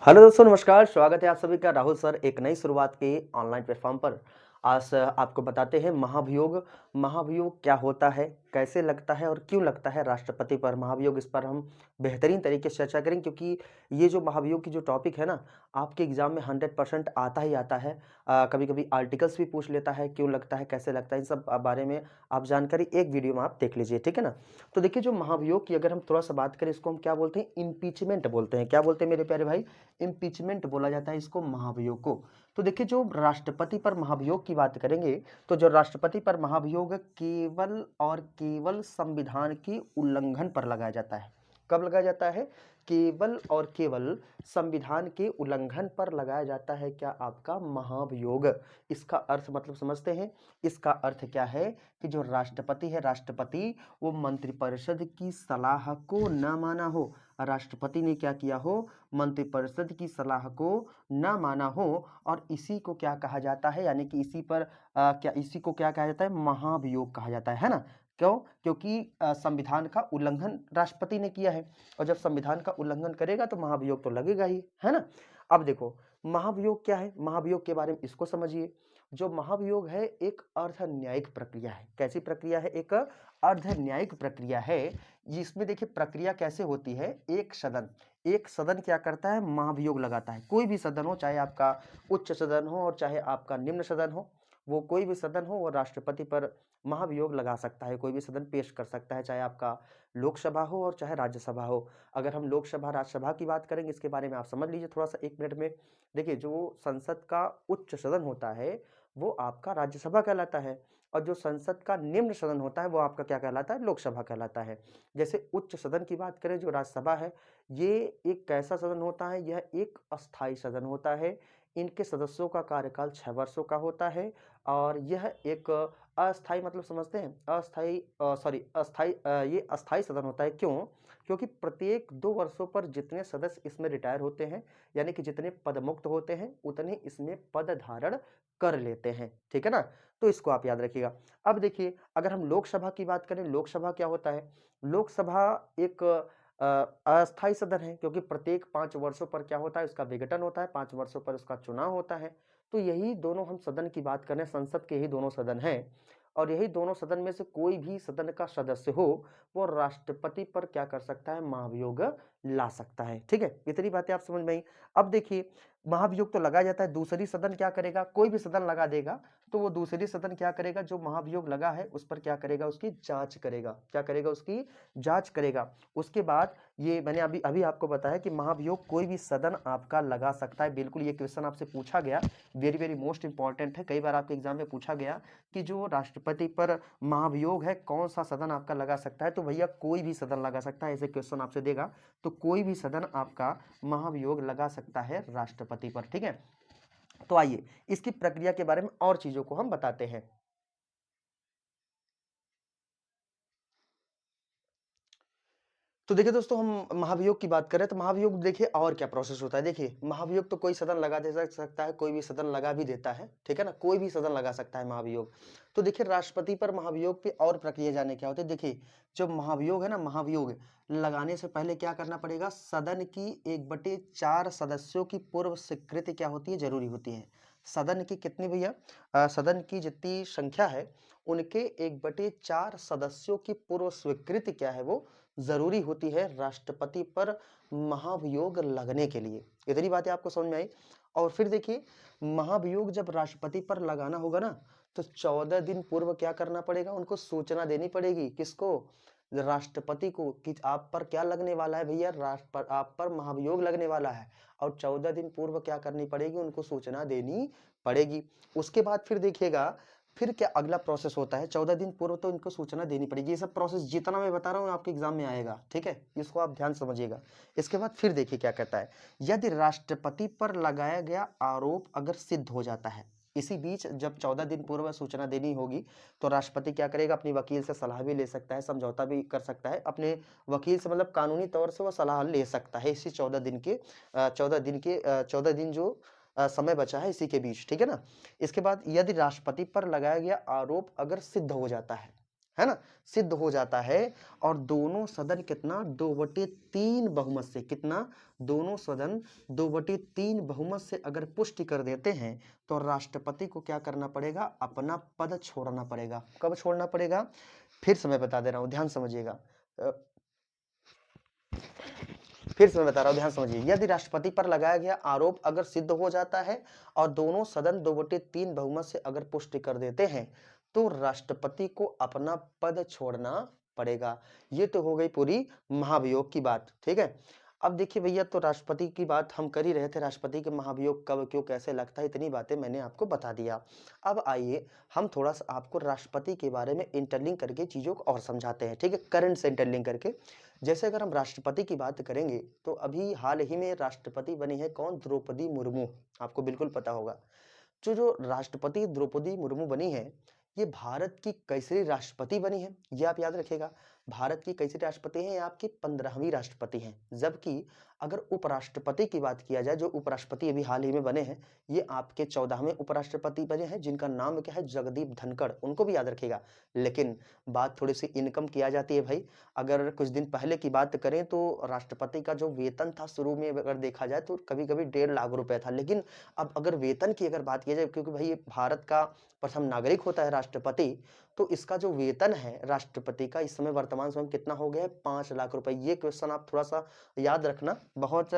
Hello दोस्तों, नमस्कार। स्वागत है आप सभी का राहुल सर एक नई शुरुआत के ऑनलाइन प्लेटफॉर्म पर। आज आपको बताते हैं महाभियोग। महाभियोग क्या होता है, कैसे लगता है और क्यों लगता है राष्ट्रपति पर महाभियोग। इस पर हम बेहतरीन तरीके से चर्चा करेंगे, क्योंकि ये जो महाभियोग की जो टॉपिक है ना, आपके एग्जाम में 100% आता ही आता है। कभी कभी आर्टिकल्स भी पूछ लेता है, क्यों लगता है, कैसे लगता है, इन सब बारे में आप जानकारी एक वीडियो में आप देख लीजिए, ठीक है ना। तो देखिए, जो महाभियोग की अगर हम थोड़ा सा बात करें, इसको हम क्या बोलते हैं, इम्पीचमेंट बोलते हैं। क्या बोलते हैं मेरे प्यारे भाई? इम्पीचमेंट बोला जाता है इसको, महाभियोग को। तो देखिए, जो राष्ट्रपति पर महाभियोग की बात करेंगे, तो जो राष्ट्रपति पर महाभियोग केवल और केवल संविधान की उल्लंघन पर लगाया जाता है। कब लगाया जाता है? केवल और केवल संविधान के उल्लंघन पर लगाया जाता है क्या? आपका महाभियोग। इसका अर्थ मतलब समझते हैं? इसका अर्थ क्या है कि जो राष्ट्रपति है, राष्ट्रपति वो मंत्रिपरिषद की सलाह को न माना हो, राष्ट्रपति ने क्या किया हो, मंत्रिपरिषद की सलाह को न माना हो, और इसी को क्या कहा जाता है, यानी कि इसी को क्या कहा जाता है, महाभियोग कहा जाता है ना। क्यों? क्योंकि संविधान का उल्लंघन राष्ट्रपति ने किया है, और जब संविधान का उल्लंघन करेगा तो महाभियोग तो लगेगा ही, है ना। अब देखो, महाभियोग क्या है, महाभियोग के बारे में इसको समझिए। जो महाभियोग है एक अर्ध न्यायिक प्रक्रिया है। कैसी प्रक्रिया है? एक अर्ध न्यायिक प्रक्रिया है। जिसमें देखिए प्रक्रिया कैसे होती है, एक सदन क्या करता है, महाभियोग लगाता है। कोई भी सदन हो, चाहे आपका उच्च सदन हो और चाहे आपका निम्न सदन हो, वो कोई भी सदन हो, वो राष्ट्रपति पर महाभियोग लगा सकता है। कोई भी सदन पेश कर सकता है, चाहे आपका लोकसभा हो और चाहे राज्यसभा हो। अगर हम लोकसभा राज्यसभा की बात करेंगे, इसके बारे में आप समझ लीजिए थोड़ा सा एक मिनट में। देखिए, जो संसद का उच्च सदन होता है वो आपका राज्यसभा कहलाता है, और जो संसद का निम्न सदन होता है वो आपका क्या कहलाता है, लोकसभा कहलाता है। जैसे उच्च सदन की बात करें, जो राज्यसभा है, ये एक कैसा सदन होता है, यह एक अस्थाई सदन होता है। इनके सदस्यों का कार्यकाल 6 वर्षों का होता है, और यह एक अस्थाई मतलब समझते हैं, ये अस्थाई सदन होता है। क्यों? क्योंकि प्रत्येक 2 वर्षों पर जितने सदस्य इसमें रिटायर होते हैं, यानी कि जितने पदमुक्त होते हैं, उतने इसमें पद धारण कर लेते हैं, ठीक है ना। तो इसको आप याद रखिएगा। अब देखिए, अगर हम लोकसभा की बात करें, लोकसभा क्या होता है? लोकसभा एक अस्थाई सदन है, क्योंकि प्रत्येक 5 वर्षों पर क्या होता है, उसका विघटन होता है, 5 वर्षों पर उसका चुनाव होता है। तो यही दोनों हम सदन की बात करें, संसद के ही दोनों सदन हैं, और यही दोनों सदन में से कोई भी सदन का सदस्य हो, वो राष्ट्रपति पर क्या कर सकता है, महाभियोग ला सकता है, ठीक है। इतनी बातें आप समझ में आई। अब देखिए, महाभियोग तो लगाया जाता है, दूसरी सदन क्या करेगा, कोई भी सदन लगा देगा, तो वो दूसरी सदन क्या करेगा, जो महाभियोग लगा है उस पर क्या करेगा, उसकी जांच करेगा। क्या करेगा? उसकी जांच करेगा। उसके बाद ये मैंने अभी अभी आपको बताया कि महाभियोग कोई भी सदन आपका लगा सकता है। बिल्कुल, ये क्वेश्चन आपसे पूछा गया, वेरी वेरी मोस्ट इंपॉर्टेंट है। कई बार आपके एग्जाम में पूछा गया कि जो राष्ट्रपति पर महाभियोग है, कौन सा सदन आपका लगा सकता है? तो भैया कोई भी सदन लगा सकता है, ऐसे क्वेश्चन आपसे देगा, तो कोई भी सदन आपका महाभियोग लगा सकता है राष्ट्रपति पर, ठीक है। तो आइए इसकी प्रक्रिया के बारे में और चीजों को हम बताते हैं। तो देखिए दोस्तों, हम महाभियोग की बात करें तो महाभियोग देखिए और क्या प्रोसेस होता है। देखिए, महाभियोग तो कोई सदन लगा दे सकता है, कोई भी सदन लगा भी देता है, ठीक है ना। कोई भी सदन लगा सकता है महाभियोग। तो देखिए, राष्ट्रपति पर महाभियोग पे और प्रक्रिया जाने क्या होती है। देखिए, जो महाभियोग है ना, महाभियोग लगाने से पहले क्या करना पड़ेगा, सदन की 1/4 सदस्यों की पूर्व स्वीकृति क्या होती है, जरूरी होती है। सदन की कितनी भैया? सदन की जितनी संख्या है, उनके 1/4 सदस्यों की पूर्व स्वीकृति क्या है, वो जरूरी होती है राष्ट्रपति पर महाभियोग लगने के लिए। इतनी बातें आपको समझ में आई। और फिर देखिए, महाभियोग जब राष्ट्रपति पर लगाना होगा ना, तो 14 दिन पूर्व क्या करना पड़ेगा, उनको सूचना देनी पड़ेगी। किसको? राष्ट्रपति को, कि आप पर क्या लगने वाला है भैया, आप पर महाभियोग लगने वाला है, और 14 दिन पूर्व क्या करनी पड़ेगी, उनको सूचना देनी पड़ेगी। उसके बाद फिर देखिएगा, फिर क्या अगला प्रोसेस होता है। 14 दिन पूर्व तो इनको सूचना देनी पड़ेगी। ये सब प्रोसेस जितना मैं बता रहा हूँ आपके एग्जाम में आएगा, ठीक है, इसको आप ध्यान समझिएगा। इसके बाद फिर देखिए क्या कहता है, यदि राष्ट्रपति पर लगाया गया आरोप अगर सिद्ध हो जाता है, इसी बीच जब 14 दिन पूर्व सूचना देनी होगी, तो राष्ट्रपति क्या करेगा, अपनी वकील से सलाह भी ले सकता है, समझौता भी कर सकता है अपने वकील से, मतलब कानूनी तौर से वो सलाह ले सकता है इसी 14 दिन जो समय बचा है इसी के बीच, ठीक है ना। इसके बाद यदि राष्ट्रपति पर लगाया गया आरोप अगर सिद्ध हो जाता है ना, सिद्ध हो जाता है और दोनों सदन कितना 2/3 बहुमत से, कितना, दोनों सदन 2/3 बहुमत से अगर पुष्टि कर देते हैं तो राष्ट्रपति को क्या करना पड़ेगा, अपना पद छोड़ना पड़ेगा। कब छोड़ना पड़ेगा, फिर से मैं बता दे रहा हूं, ध्यान समझिएगा, फिर से मैं बता रहा हूं, ध्यान समझिए। यदि राष्ट्रपति पर लगाया गया आरोप अगर सिद्ध हो जाता है और दोनों सदन 2/3 बहुमत से अगर पुष्टि कर देते हैं तो राष्ट्रपति को अपना पद छोड़ना पड़ेगा। ये तो हो गई पूरी महाभियोग की बात, ठीक है। अब देखिए भैया, तो राष्ट्रपति की बात हम कर ही रहे थे, राष्ट्रपति के महाभियोग कब, क्यों, कैसे लगता है, इतनी बातें मैंने आपको बता दिया। अब आइए हम थोड़ा सा आपको राष्ट्रपति के बारे में इंटरलिंक करके चीजों को और समझाते हैं, ठीक है, करंट से इंटरलिंक करके। जैसे अगर हम राष्ट्रपति की बात करेंगे तो अभी हाल ही में राष्ट्रपति बनी है कौन, द्रौपदी मुर्मू, आपको बिल्कुल पता होगा। जो राष्ट्रपति द्रौपदी मुर्मू बनी है, ये भारत की कैसरी राष्ट्रपति बनी है, ये आप याद रखिएगा। भारत की कैसरी राष्ट्रपति है, ये आपकी 15वीं राष्ट्रपति हैं। जबकि अगर उपराष्ट्रपति की बात किया जाए, जो उपराष्ट्रपति अभी हाल ही में बने हैं, ये आपके 14वें उपराष्ट्रपति बने हैं, जिनका नाम क्या है, जगदीप धनखड़, उनको भी याद रखिएगा। लेकिन बात थोड़ी सी इनकम की आ जाती है भाई। अगर कुछ दिन पहले की बात करें तो राष्ट्रपति का जो वेतन था शुरू में अगर देखा जाए तो कभी कभी 1.5 लाख रुपए था। लेकिन अब अगर वेतन की अगर बात की जाए, क्योंकि भाई भारत का प्रथम नागरिक होता है राष्ट्रपति, तो इसका जो वेतन है राष्ट्रपति का इस समय वर्तमान समय में कितना हो गया है, 5 लाख रुपए। ये क्वेश्चन आप थोड़ा सा याद रखना, बहुत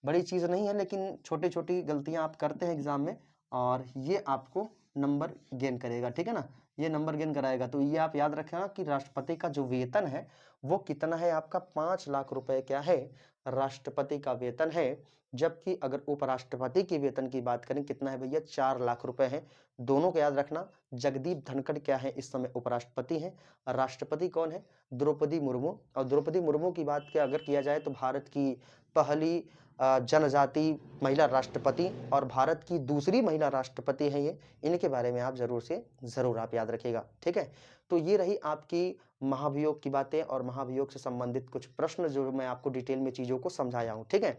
बड़ी चीज नहीं है, लेकिन छोटी छोटी गलतियां आप करते हैं एग्जाम में और ये आपको नंबर गेन करेगा, ठीक है ना, ये नंबर गेन कराएगा। तो ये आप याद रखना कि राष्ट्रपति का जो वेतन है वो कितना है, आपका 5 लाख रुपए क्या है, राष्ट्रपति का वेतन है। जबकि अगर उपराष्ट्रपति के वेतन की बात करें कितना है भैया, 4 लाख रुपए है। दोनों को याद रखना। जगदीप धनखड़ क्या है, इस समय उपराष्ट्रपति हैं, राष्ट्रपति कौन है, द्रौपदी मुर्मू। और द्रौपदी मुर्मू की बात क्या अगर किया जाए तो भारत की पहली जनजाति महिला राष्ट्रपति और भारत की दूसरी महिला राष्ट्रपति है ये। इनके बारे में आप जरूर से जरूर आप याद रखिएगा, ठीक है। तो ये रही आपकी महाभियोग की बातें और महाभियोग से संबंधित कुछ प्रश्न जो मैं आपको डिटेल में चीजों को समझाया हूं, ठीक है।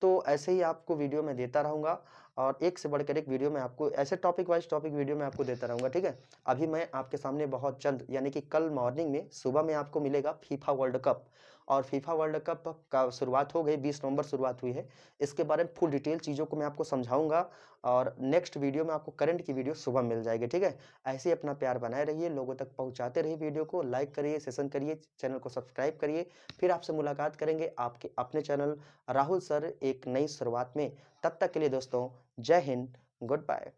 तो ऐसे ही आपको वीडियो में देता रहूंगा और एक से बढ़कर एक वीडियो में आपको ऐसे टॉपिक वाइज टॉपिक वीडियो में आपको देता रहूंगा, ठीक है। अभी मैं आपके सामने बहुत जल्द यानी कि कल मॉर्निंग में सुबह में आपको मिलेगा फीफा वर्ल्ड कप। और फीफा वर्ल्ड कप का शुरुआत हो गई, 20 नवंबर शुरुआत हुई है। इसके बारे में फुल डिटेल चीज़ों को मैं आपको समझाऊंगा और नेक्स्ट वीडियो में आपको करंट की वीडियो सुबह मिल जाएगी, ठीक है। ऐसे ही अपना प्यार बनाए रहिए, लोगों तक पहुंचाते रहिए, वीडियो को लाइक करिए, सेशन करिए, चैनल को सब्सक्राइब करिए। फिर आपसे मुलाकात करेंगे आपके अपने चैनल राहुल सर एक नई शुरुआत में। तब तक के लिए दोस्तों, जय हिंद, गुड बाय।